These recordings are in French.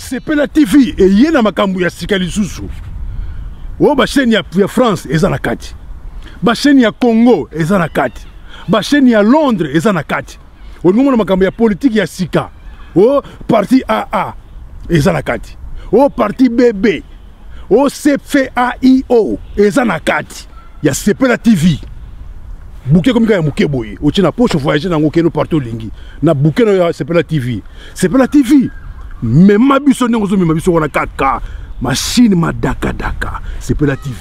Sepela TV et yena makambu ya sika lisusu. O ba chaîne ya France eza na kati. Ba chaîne ya Congo eza na kati. Ba chaîne ya Londres eza na kati. O ngomona makambu ya politique ya sika. O parti AA eza na kati. O parti BB. O CFAIO eza na kati. Ya Sepela TV. Bouquet comme ya muke boye. O tina poche voyager na ngokeno partout lingi. Na bouquet na Sepela TV. Sepela TV. Mais ma biso n'engozo ma biso wana 4K. Machine ma daka daka. Sepela TV.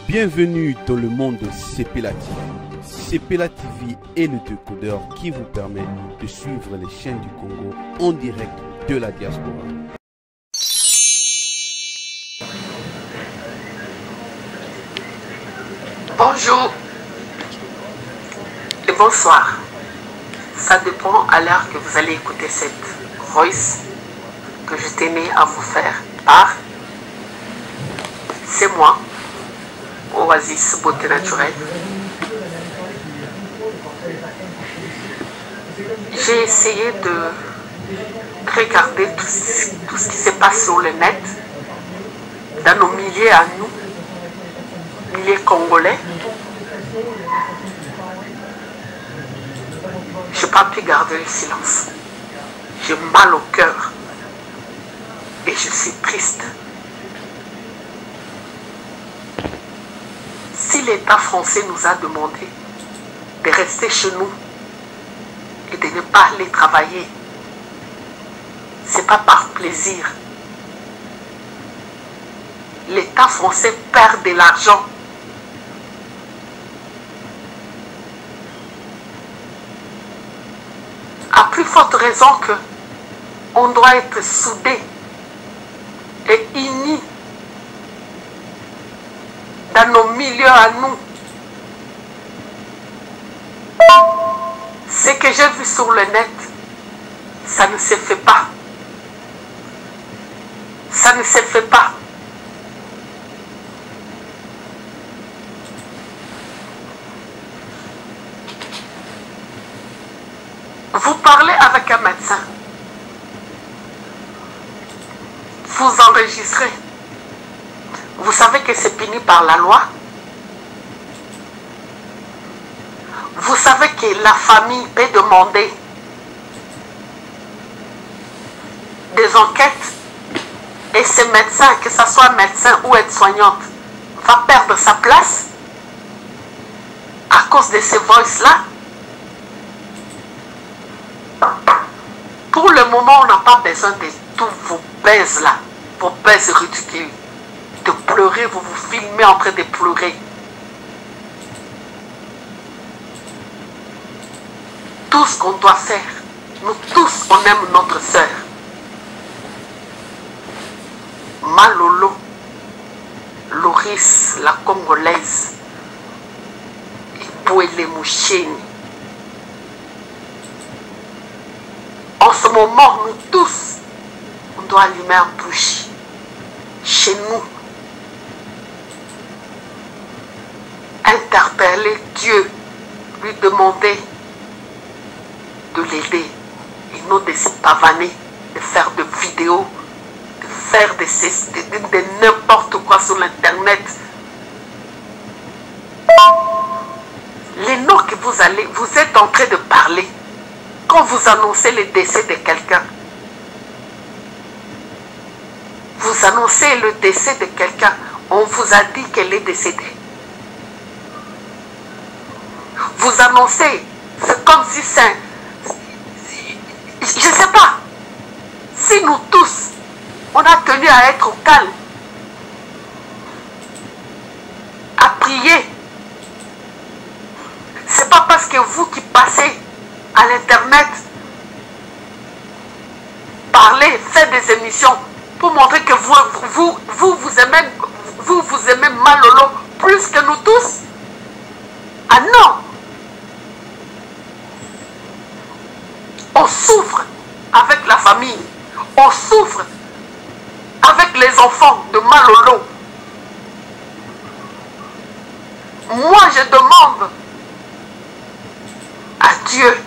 Bienvenue dans le monde de Sepela TV. Sepela TV est le décodeur qui vous permet de suivre les chaînes du Congo en direct de la diaspora. Bonjour et bonsoir. Ça dépend à l'heure que vous allez écouter cette voice que je tenais à vous faire part. C'est moi, Oasis Beauté Naturelle. J'ai essayé de regarder tout ce qui se passe sur le net, dans nos milliers à nous, milliers congolais. Je n'ai pas pu garder le silence. J'ai mal au cœur et je suis triste. Si l'État français nous a demandé de rester chez nous et de ne pas aller travailler, ce n'est pas par plaisir. L'État français perd de l'argent. À plus forte raison que on doit être soudés et unis dans nos milieux à nous. Ce que j'ai vu sur le net, ça ne se fait pas. Ça ne se fait pas. Vous parlez avec un médecin. Vous enregistrez. Vous savez que c'est puni par la loi. Vous savez que la famille peut demander des enquêtes et ce médecin, que ce soit médecin ou aide-soignante, va perdre sa place à cause de ces voices-là. Pour le moment, on n'a pas besoin de tous vos baises-là, vos baises ridicules. De pleurer, vous vous filmez en train de pleurer. Tout ce qu'on doit faire, nous tous, on aime notre sœur. Malolo, Loris, la Congolaise, Ipoele Moucheni. En ce moment, nous tous, on doit allumer un bougie chez nous. Interpeller Dieu, lui demander de l'aider et non de se pavaner, de faire des vidéos, de faire de n'importe quoi sur l'internet. Les noms que vous êtes en train de parler, quand vous annoncez le décès de quelqu'un, vous annoncez le décès de quelqu'un, on vous a dit qu'elle est décédée. Vous annoncez, c'est comme si c'est... Je ne sais pas. Si nous tous, on a tenu à être au calme, à prier, c'est pas parce que vous qui passez à l'internet, parlez, faites des émissions pour montrer que vous aimez Malolo plus que nous tous. Ah non! On souffre avec la famille. On souffre avec les enfants de Malolo. Moi, je demande à Dieu,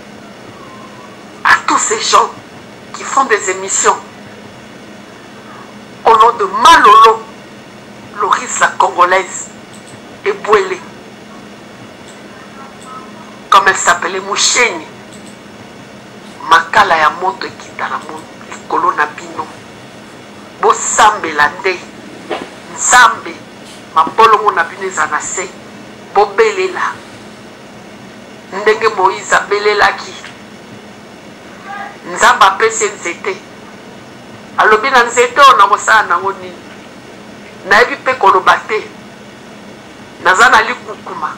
à tous ces gens qui font des émissions, de Malolo, Loris la Congolaise, et Bouélé, comme elle s'appelait Moucheni, Makala ya moto ekita na likolo na bino, bosambela nde, nzambe, mabolongo na bino eza na se, bobelela, ndenge Moïse abelelaki, nzambe apesi nzete, alobi na nzete oyo nakosala nango nini, nayebi mpe koloba te, naza na likukuma,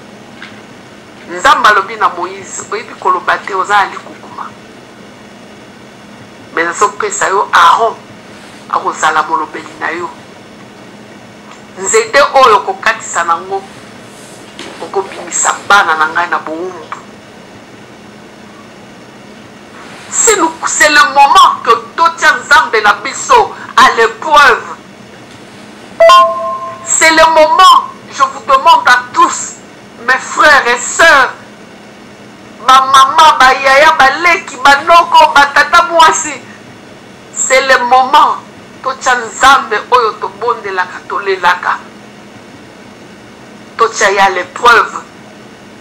nzambe alobi na Moïse, oyebi koloba te, oza na likukuma, me nazopesa yo Aaron akozala molobeli na yo, nzete oyo kokatisa nango okobimisa bana na ngai na bowumbu. C'est le moment que Totia Nzambe na biso à l'épreuve. C'est le moment, je vous demande à tous, mes frères et sœurs, ma maman, ma yaya, ma leki, ma noko, ma tata mwasi, c'est le moment, Totia Nzambe oyo to bonde la katole laka. Totia ya l'épreuve,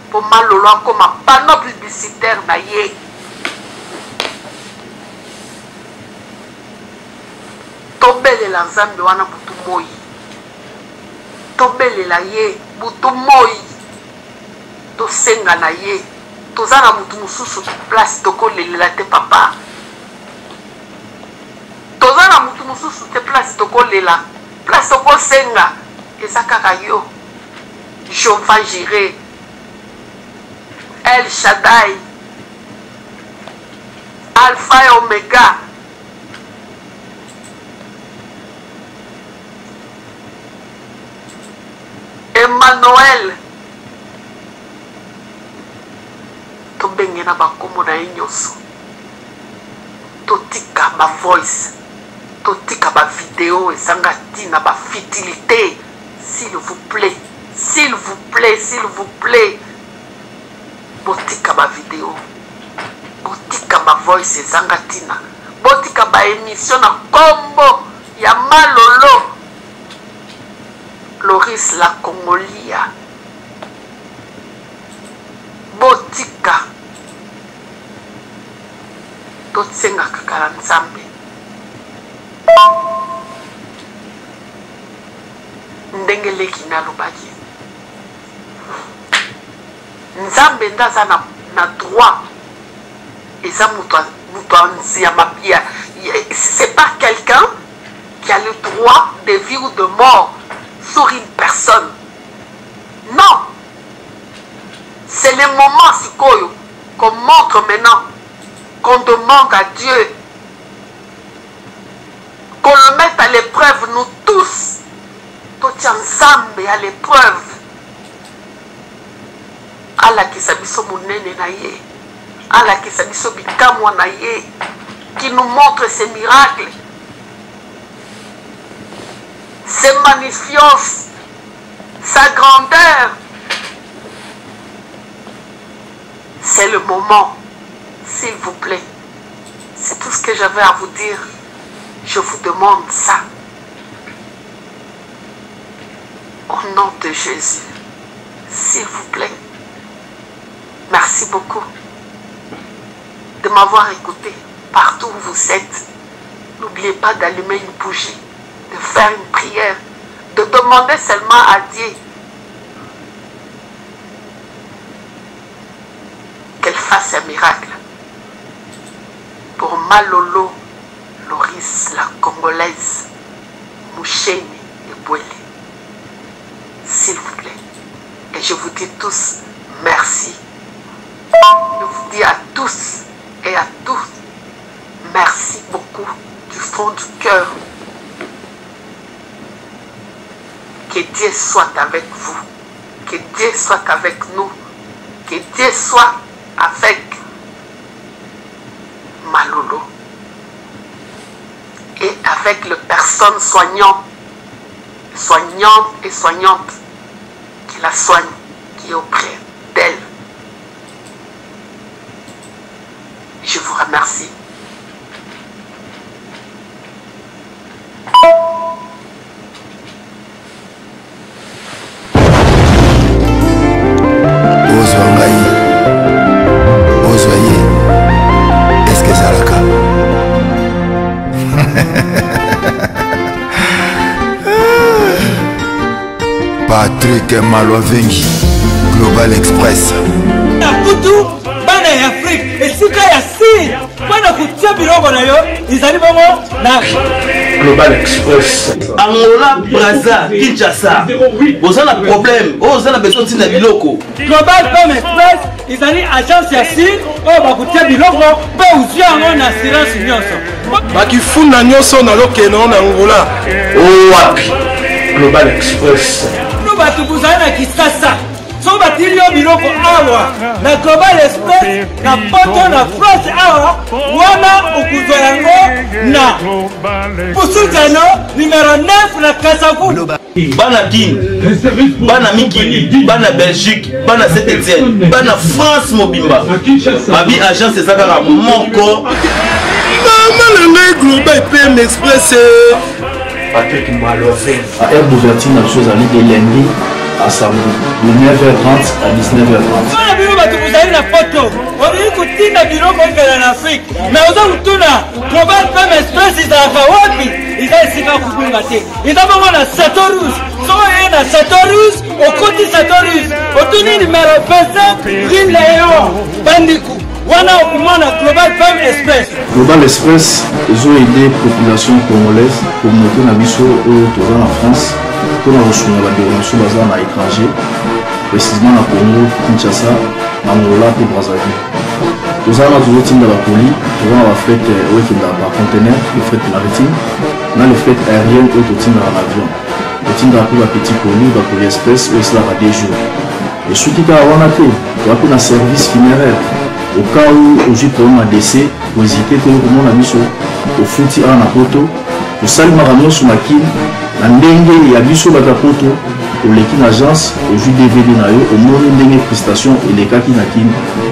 pour malolo comme un panneau publicitaire na ye. Tobelela Nzambe wana butu moi, tobelela ye butu moi, tosenga na ye, tozana butu mususu place tokolelela te papa, tozana butu mususu te place tokolela, place tokosenga, eza kaka yo, Jehovah Jireh, El Shaddai, Alpha et Omega, Emmanuel, tobenge na bakombo na ye nyonso, totika ba voice, totika ba vidéo ezanga ntina ba futilité, s'il vous plaît, s'il vous plaît, s'il vous plaît, botika ba vidéo, botika ba voice ezanga ntina, botika ba émission na kombo ya Malolo, Loris la Congolia, botika totsenga kaka Nzambe, ndenge leki nalobaki, Nzambe ndaza na droit, eza mutu anzia mapia, c'est pas quelqu'un qui a le droit de vie ou de mort sur une personne. Non. C'est le moment sikoyo qu'on montre maintenant, qu'on demande à Dieu, qu'on le mette à l'épreuve, nous tous. Tout ensemble à l'épreuve. Allah qui s'abisso monene na ye. Allah qui s'abisso bikamwa na ye. Qui nous montre ses miracles. Ses magnificences, sa grandeur. C'est le moment, s'il vous plaît. C'est tout ce que j'avais à vous dire. Je vous demande ça. Au nom de Jésus, s'il vous plaît. Merci beaucoup de m'avoir écouté partout où vous êtes. N'oubliez pas d'allumer une bougie, de faire une prière, de demander seulement à Dieu qu'elle fasse un miracle pour Malolo, Loris, la Congolaise, Moucheni et Bouélé. S'il vous plaît. Et je vous dis tous merci. Je vous dis à tous et à tous merci beaucoup du fond du cœur. Que Dieu soit avec vous. Que Dieu soit avec nous. Que Dieu soit avec Malolo. Et avec les personnes soignantes et soignantes qui la soignent, qui est auprès d'elle. Je vous remercie. Patrick Malwavengi, Global Express. Nakutu bana ya Afrique esika ya siri bana kutia biloko na yo izali bongo na Global Express. Angola, Brazza, Kinshasa. Vous avez un problème. Vous avez besoin de biloko. Global Femme Express izali agence ya siri oyo bakutia biloko mpe uzwi yango na assurance nyonso bakifunda nyonso na lokeno na Angola. Wapi Global Express. no bato bozali na Kisasa so batili yo biloko awa na Global Express na poto na France awa wana okuzwa yango na Busutano numero 9 na Kasavu. Bana Guinée, Bana Mikili, Bana Belgique, Bana Saint-Etienne, Bana France Mobimba. Babi agence ezaka moko. Maman le Global PM Express. Patrick Malwavengi. À air d'ouverture, la chose à l'île de lundi à samedi, de 9h30 à 19h30. Wana bino bato bozali na poto obili kutinda biloko okela na Afrique mais oza kutuna Global Femme Express ezalaka wapi eza esika kubunga te eza bongo na Satorus soko ye na Satorus okoti Satorus otuni numero 25 Rue Léon Bandiku wana okumona Global Femme Express. Global Express, ils ont aidé la population congolaise, communauté na biso en France, pour la reçu la déronation basée à l'étranger, précisément à Congo, Kinshasa, Angola et Brazzaville. Nous avons toujours team de la police, nous avons la fête par conteneur, le fret maritime, nous avons le fret aérien et le team dans l'avion. Le team de la petit colis, la police express, et cela va des jours. Et ce qui est à Wanate, il y a un service funéraire. Au cas où j'ai problème à décès, pour hésiter que le monde a mis au fouti à la poto, au salut maramon sur ma kin, la ndenge et abisso batapoto, au l'équipe agence, au jus DVD nayo, au monde ndenge prestation et les kaki nakin,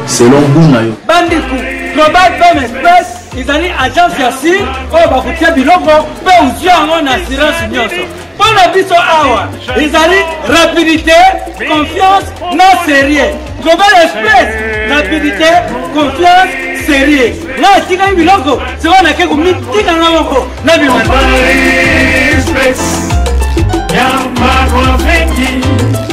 selon boum nayo. Bandiku, Global Femme Express, ils ont agence ya siri, oyo bakutia biloko, pe uzwi yango na assurance nyonso. Pona biso awa, ils ont rapidité, confiance, na sérieux. Global Express, rapidité, confiance, sérieux. Là, tika biloko, c'est on a quelque chose tika ngoko, na biloko. Express, ya Malwavengi.